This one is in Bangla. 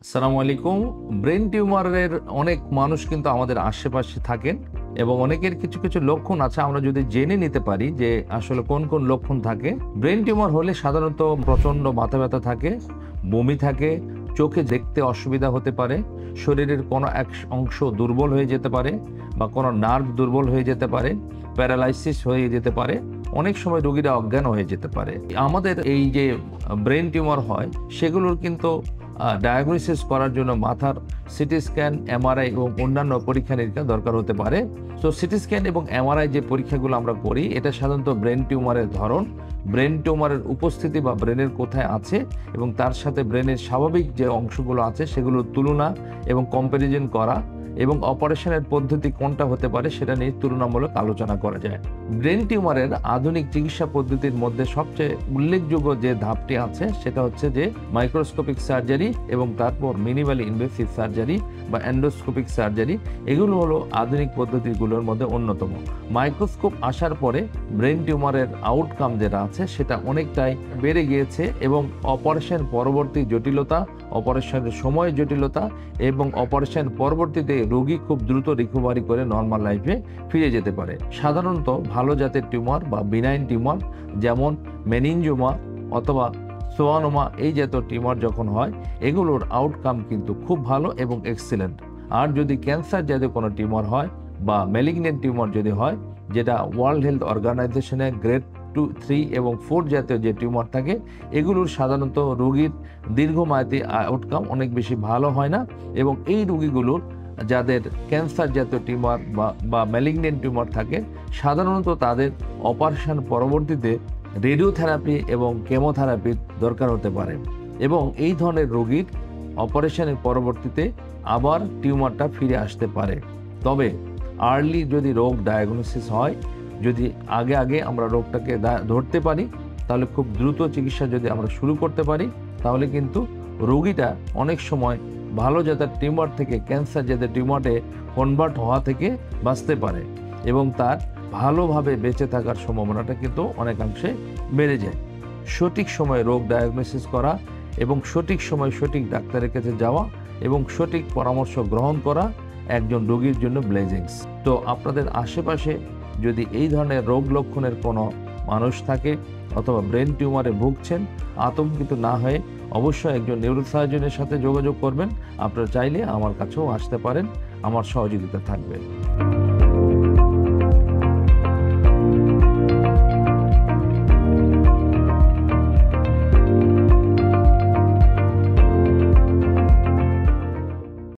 আসসালামু আলাইকুম। ব্রেন টিউমারের অনেক মানুষ কিন্তু আমাদের আশেপাশে থাকেন এবং অনেকের কিছু কিছু লক্ষণ আছে। আমরা যদি জেনে নিতে পারি যে আসলে কোন কোন লক্ষণ থাকে। ব্রেন টিউমার হলে সাধারণত প্রচন্ড মাথা ব্যথা থাকে, বমি থাকে, চোখে দেখতে অসুবিধা হতে পারে, শরীরের কোনো এক অংশ দুর্বল হয়ে যেতে পারে বা কোনো নার্ভ দুর্বল হয়ে যেতে পারে, প্যারালাইসিস হয়ে যেতে পারে, অনেক সময় রোগীরা অজ্ঞান হয়ে যেতে পারে। আমাদের এই যে ব্রেন টিউমার হয় সেগুলোর কিন্তু ডায়াগনোসিস করার জন্য মাথার সিটি স্ক্যান, এমআরআই এবং অন্যান্য পরীক্ষা নিরীক্ষা দরকার হতে পারে। সো সিটি স্ক্যান এবং এমআরআই যে পরীক্ষাগুলো আমরা করি, এটা সাধারণত ব্রেন টিউমারের ধরন, ব্রেন টিউমারের উপস্থিতি বা ব্রেনের কোথায় আছে এবং তার সাথে ব্রেনের স্বাভাবিক যে অংশগুলো আছে সেগুলোর তুলনা এবং কম্প্যারিজন করা এবং অপারেশনের পদ্ধতি কোনটা হতে পারে সেটা নিয়ে তুলনামূলক আলোচনা করা যায়। ব্রেন টিউমারের আধুনিক চিকিৎসা পদ্ধতির মধ্যে সবচেয়ে উল্লেখযোগ্য যে ধাপটি আছে সেটা হচ্ছে যে মাইক্রোস্কোপিক সার্জারি এবং তারপর মিনিমালি ইনভেসিভ সার্জারি বা এন্ডোস্কোপিক সার্জারি। এগুলো হলো আধুনিক পদ্ধতিগুলোর মধ্যে অন্যতম। মাইক্রোস্কোপ আসার পরে ব্রেন টিউমারের আউটকাম যেটা আছে সেটা অনেকটাই বেড়ে গিয়েছে এবং অপারেশন পরবর্তী জটিলতা, অপারেশনের সময় জটিলতা এবং অপারেশন পরবর্তীতে রোগী খুব দ্রুত রিকভারি করে নর্মাল লাইফে ফিরে যেতে পারে। সাধারণত ভালো জাতের টিউমার বা বিনাইন টিউমার যেমন মেনিনজোমা অথবা সোয়ানোমা, এই জাতীয় টিউমার যখন হয় এগুলোর আউটকাম কিন্তু খুব ভালো এবং এক্সিলেন্ট। আর যদি ক্যান্সার জাতীয় কোনো টিউমার হয় বা ম্যালিগনেন্ট টিউমার যদি হয়, যেটা ওয়ার্ল্ড হেলথ অর্গানাইজেশনে গ্রেড 2, 3 এবং 4 জাতীয় যে টিউমার থাকে, এগুলোর সাধারণত রোগীর দীর্ঘমেয়াদী আউটকাম অনেক বেশি ভালো হয় না এবং এই রোগীগুলোর যাদের ক্যান্সার জাতীয় টিউমার বা ম্যালিগনেন্ট টিউমার থাকে, সাধারণত তাদের অপারেশন পরবর্তীতে রেডিওথেরাপি এবং কেমোথেরাপির দরকার হতে পারে এবং এই ধরনের রোগীর অপারেশনের পরবর্তীতে আবার টিউমারটা ফিরে আসতে পারে। তবে আর্লি যদি রোগ ডায়াগনোসিস হয়, যদি আগে আমরা রোগটাকে ধরতে পারি, তাহলে খুব দ্রুত চিকিৎসা যদি আমরা শুরু করতে পারি, তাহলে কিন্তু রোগীটা অনেক সময় ভালো জাতের টিউমার থেকে ক্যান্সার জাতের টিউমারে কনভার্ট হওয়া থেকে বাঁচতে পারে এবং তার ভালোভাবে বেঁচে থাকার সম্ভাবনাটা কিন্তু অনেকাংশে বেড়ে যায়। সঠিক সময়ে রোগ ডায়াগনোসিস করা এবং সঠিক সময় সঠিক ডাক্তারের কাছে যাওয়া এবং সঠিক পরামর্শ গ্রহণ করা একজন রোগীর জন্য ব্লেসিংস। তো আপনাদের আশেপাশে যদি এই ধরনের রোগ লক্ষণের কোনো মানুষ থাকে অথবা ব্রেন টিউমারে ভুগছেন, আতঙ্কিত না হয়ে অবশ্যই একজন নিউরোসার্জনের সাথে যোগাযোগ করবেন। আপনারা চাইলে আমার কাছেও আসতে পারেন, আমার সহযোগিতা থাকবে।